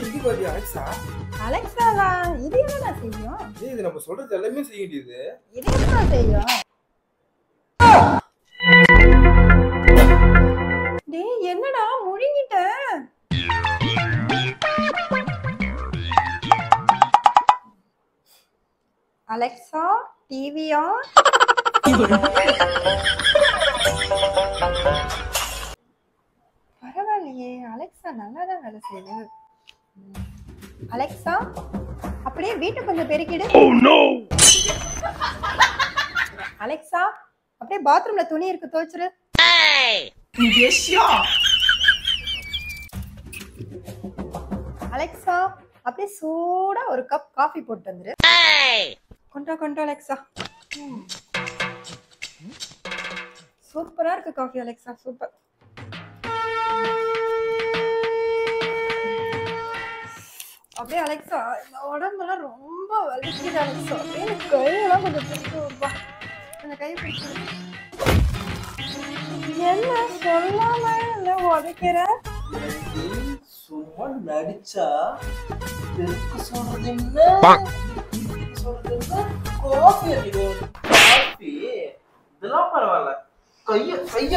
இங்க பாரு அலெக்சா. அலெக்சாவா? இது என்னடா செய்யும்? இது நம்ம சொல்றது எல்லாமே செய்ய வேண்டியது. இது என்ன செய்யும்? டேய் என்னடா முழுங்கிட்ட? Alexa TV on. பரவாயில்லையே, அலெக்சா நல்லா தான் வேலை செய்யுது. அலெக்சா அப்படியே வீட்டை கொஞ்சம் பெருக்கிடு. அலெக்சா அப்படியே பாத்ரூம்ல துணி இருக்கு துவைச்சிரு. அலெக்சா அப்படியே சூடா ஒரு கப் காஃபி போட்டு வந்துரு. கொண்டா அலெக்சா. சூப்பரா இருக்கு காஃபி அலெக்சா, சூப்பர். அப்படியே அலெக்சா இந்த உடம்பெல்லாம் ரொம்ப வலிக்குது அலெக்சா. அப்படியே கையெல்லாம் கொஞ்சம் பிடிச்சிருப்பா. அந்த கை பிடிச்சி என்ன சொல்லாம இல்ல உடைக்கிற? சும்மா நடிச்சா பெருக்கு சொல்றது என்ன காஃபி அடிக்கும். காஃபி இதெல்லாம் பரவாயில்ல, கைய கைய